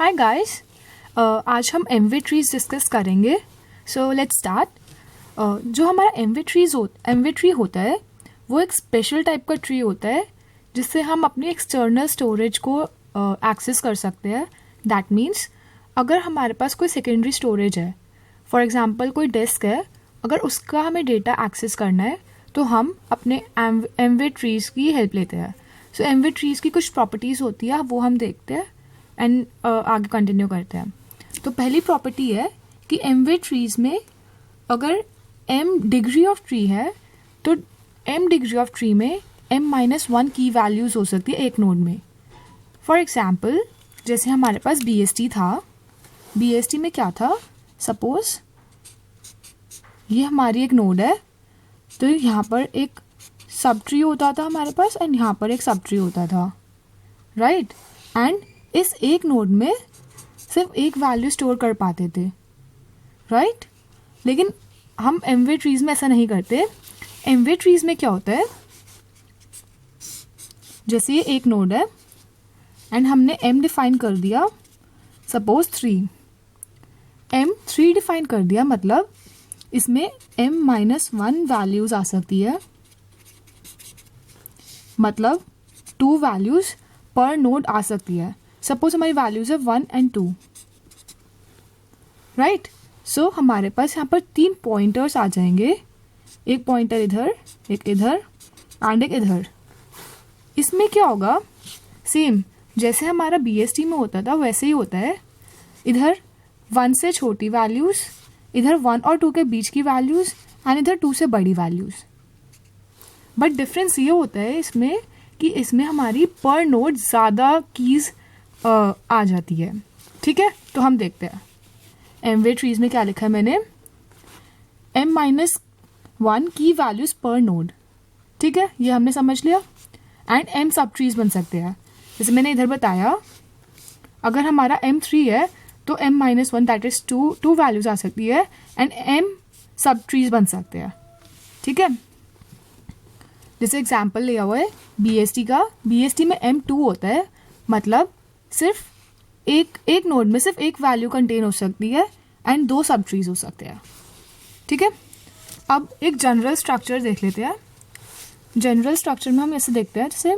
Hi guys, आज हम Amway trees discuss करेंगे. So let's start. जो हमारा एमवे ट्री होता है वो एक स्पेशल टाइप का ट्री होता है जिससे हम अपनी एक्सटर्नल स्टोरेज को एक्सेस कर सकते हैं. दैट मीन्स अगर हमारे पास कोई सेकेंडरी स्टोरेज है, फॉर एग्जांपल कोई डेस्क है, अगर उसका हमें डेटा एक्सेस करना है तो हम अपने एमवे ट्रीज़ की हेल्प लेते हैं. सो एमवे ट्रीज़ की कुछ प्रॉपर्टीज़ होती है, वो हम देखते हैं एंड आगे कंटिन्यू करते हैं. तो पहली प्रॉपर्टी है कि एमवे ट्रीज में अगर m डिग्री ऑफ ट्री है तो m डिग्री ऑफ ट्री में m-1 की वैल्यूज हो सकती है एक नोड में. फॉर एग्जाम्पल जैसे हमारे पास BST था. BST में क्या था, सपोज ये हमारी एक नोड है तो यहाँ पर एक सब ट्री होता था हमारे पास एंड यहाँ पर एक सब ट्री होता था, राइट. एंड इस एक नोड में सिर्फ एक वैल्यू स्टोर कर पाते थे, राइट. लेकिन हम एमवे ट्रीज में ऐसा नहीं करते. एमवे ट्रीज में क्या होता है, जैसे ये एक नोड है एंड हमने m डिफाइन कर दिया, सपोज 3. m 3 डिफाइन कर दिया मतलब इसमें m-1 वैल्यूज आ सकती है, मतलब 2 वैल्यूज पर नोड आ सकती है. सपोज हमारी वैल्यूज है 1 and 2, राइट. सो हमारे पास यहाँ पर 3 पॉइंटर्स आ जाएंगे, एक पॉइंटर इधर, एक इधर एंड एक इधर. इसमें क्या होगा, सेम जैसे हमारा BST में होता था वैसे ही होता है. इधर 1 से छोटी वैल्यूज, इधर 1 और 2 के बीच की वैल्यूज एंड इधर 2 से बड़ी वैल्यूज. बट डिफरेंस ये होता है इसमें कि इसमें हमारी पर नोड ज़्यादा कीज़ आ जाती है, ठीक है. तो हम देखते हैं एमवे ट्रीज में क्या लिखा है मैंने, m-1 की वैल्यूज पर नोड, ठीक है, ये हमने समझ लिया. एंड m सब ट्रीज बन सकते हैं, जैसे मैंने इधर बताया. अगर हमारा m3 है तो m-1 दैट इज 2 वैल्यूज आ सकती है एंड m सब ट्रीज बन सकते हैं, ठीक है. जैसे एग्जाम्पल लिया हुआ है BST का. BST में m2 होता है, मतलब सिर्फ एक नोड में सिर्फ एक वैल्यू कंटेन हो सकती है एंड 2 सब ट्रीज हो सकते हैं, ठीक है. अब एक जनरल स्ट्रक्चर देख लेते हैं. जनरल स्ट्रक्चर में हम ऐसे देखते हैं, जैसे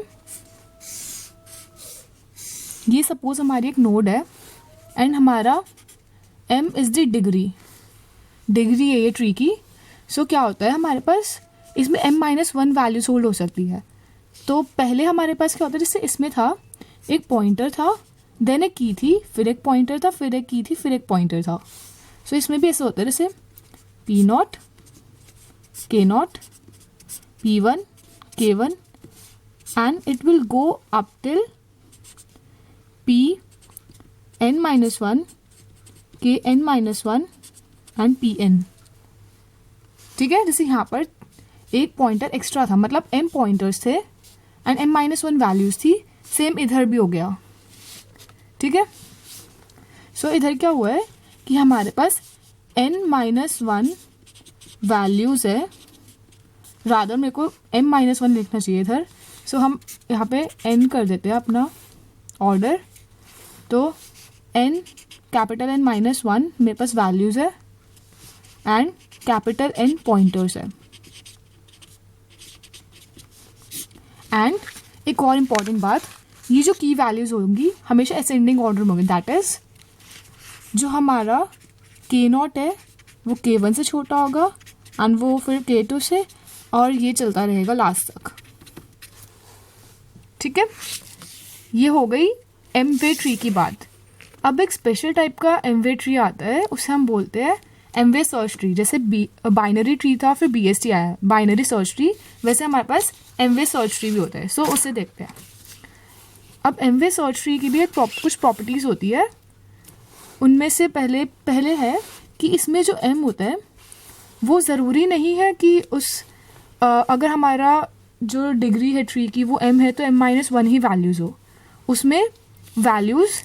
ये सपोज हमारी एक नोड है एंड हमारा m इज द डिग्री है ये ट्री की. सो क्या होता है हमारे पास इसमें m-1 वैल्यूज होल्ड हो सकती है. तो पहले हमारे पास क्या होता है, जैसे इसमें था एक पॉइंटर था, देन एक की थी, फिर एक पॉइंटर था, फिर एक की थी, फिर एक पॉइंटर था. सो इसमें भी ऐसा होता है, जैसे P0, K0, P1, K1 and it will go up till Pn-1, Kn-1 and Pn, ठीक है. जैसे यहाँ पर एक पॉइंटर एक्स्ट्रा था, मतलब m पॉइंटर्स थे एंड m-1 वैल्यूज थी. सेम इधर भी हो गया, ठीक है. सो इधर क्या हुआ है कि हमारे पास n-1 वैल्यूज है, रादर मेरे को m-1 लिखना चाहिए इधर. सो हम यहाँ पे n कर देते हैं अपना ऑर्डर. तो n कैपिटल N-1 मेरे पास वैल्यूज है एंड कैपिटल N पॉइंटर्स है. एंड एक और इम्पॉर्टेंट बात, ये जो की वैल्यूज होंगी हमेशा असेंडिंग ऑर्डर में होंगी. दैट इज जो हमारा K0 है वो K1 से छोटा होगा एंड वो फिर K2 से, और ये चलता रहेगा लास्ट तक, ठीक है. ये हो गई एमवे ट्री की बात. अब एक स्पेशल टाइप का एमवे ट्री आता है, उसे हम बोलते हैं एमवे सर्च ट्री. जैसे बाइनरी ट्री था फिर BST आया, बाइनरी सर्च ट्री, वैसे हमारे पास एमवे सर्च ट्री भी होता है. सो उसे देखते हैं. अब एमवे सर्च ट्री की भी एक कुछ प्रॉपर्टीज़ होती है. उनमें से पहले है कि इसमें जो m होता है वो ज़रूरी नहीं है कि अगर हमारा जो डिग्री है ट्री की वो m है तो m-1 ही वैल्यूज़ हो. उसमें वैल्यूज़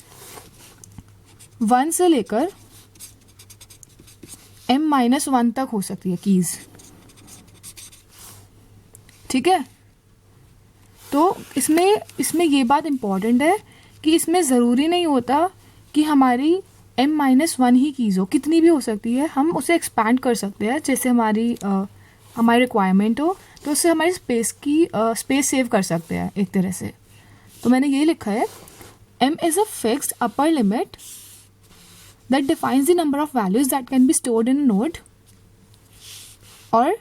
1 से लेकर m-1 तक हो सकती है कीज़, ठीक है. तो इसमें ये बात इम्पॉर्टेंट है कि इसमें ज़रूरी नहीं होता कि हमारी m-1 ही कीज़ हो, कितनी भी हो सकती है, हम उसे एक्सपैंड कर सकते हैं जैसे हमारी रिक्वायरमेंट हो, तो उससे हमारी स्पेस सेव कर सकते हैं एक तरह से। तो मैंने ये लिखा है m is a fixed upper limit that defines the number of values that can be stored in node, और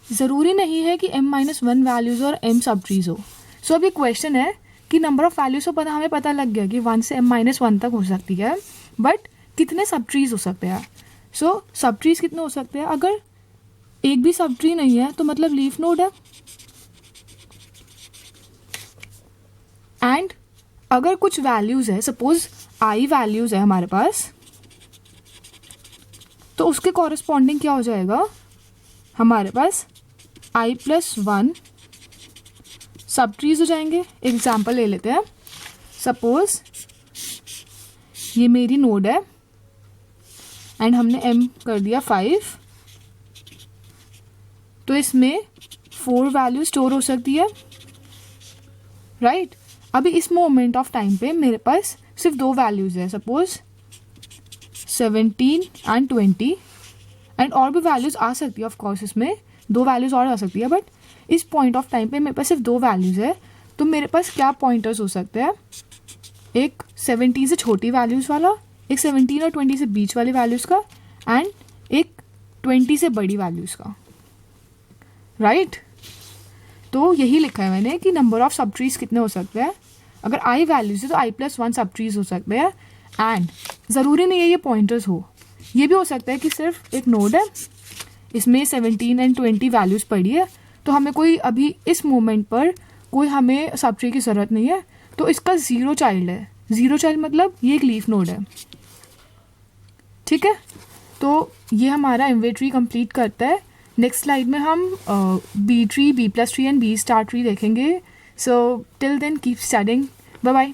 ज़रूरी नहीं है कि m-1 वैल्यूज़ और m सब ट्रीज हो। सो अब ये क्वेश्चन है कि नंबर ऑफ वैल्यूज़ तो हमें पता लग गया कि 1 से m-1 तक हो सकती है, बट कितने सब ट्रीज हो सकते हैं। सो सब ट्रीज कितने हो सकते हैं, अगर एक भी सब ट्री नहीं है तो मतलब लीफ नोड है, एंड अगर कुछ वैल्यूज़ है, सपोज i वैल्यूज़ है हमारे पास, तो उसके कॉरस्पॉन्डिंग क्या हो जाएगा, हमारे पास i+1 सब ट्रीज हो जाएंगे। एग्जाम्पल ले लेते हैं, सपोज ये मेरी नोड है एंड हमने m कर दिया 5, तो इसमें 4 वैल्यू स्टोर हो सकती है, राइट। अभी इस मोमेंट ऑफ टाइम पे मेरे पास सिर्फ 2 वैल्यूज़ है, सपोज 17 एंड 20, एंड और भी वैल्यूज़ आ सकती है, ऑफ कोर्स इसमें 2 वैल्यूज़ और आ सकती है, बट इस पॉइंट ऑफ टाइम पे मेरे पास सिर्फ 2 वैल्यूज़ है। तो मेरे पास क्या पॉइंटर्स हो सकते हैं, एक 17 से छोटी वैल्यूज़ वाला, एक 17 और 20 से बीच वाली वैल्यूज़ का, एंड एक 20 से बड़ी वैल्यूज़ का, राइट। तो यही लिखा है मैंने कि नंबर ऑफ सब ट्रीज कितने हो सकते हैं, अगर i वैल्यूज़ है तो i+1 सब ट्रीज हो सकते हैं, एंड ज़रूरी नहीं है ये पॉइंटर्स हो, ये भी हो सकता है कि सिर्फ एक नोड है, इसमें 17 एंड 20 वैल्यूज़ पड़ी है, तो हमें कोई अभी इस मोमेंट पर कोई हमें सब ट्री की ज़रूरत नहीं है, तो इसका 0 चाइल्ड है। 0 चाइल्ड मतलब ये एक लीफ नोड है, ठीक है। तो ये हमारा एमवे ट्री कंप्लीट करता है। नेक्स्ट स्लाइड में हम B tree, B plus tree and B star tree देखेंगे। So till then keep studying, bye bye.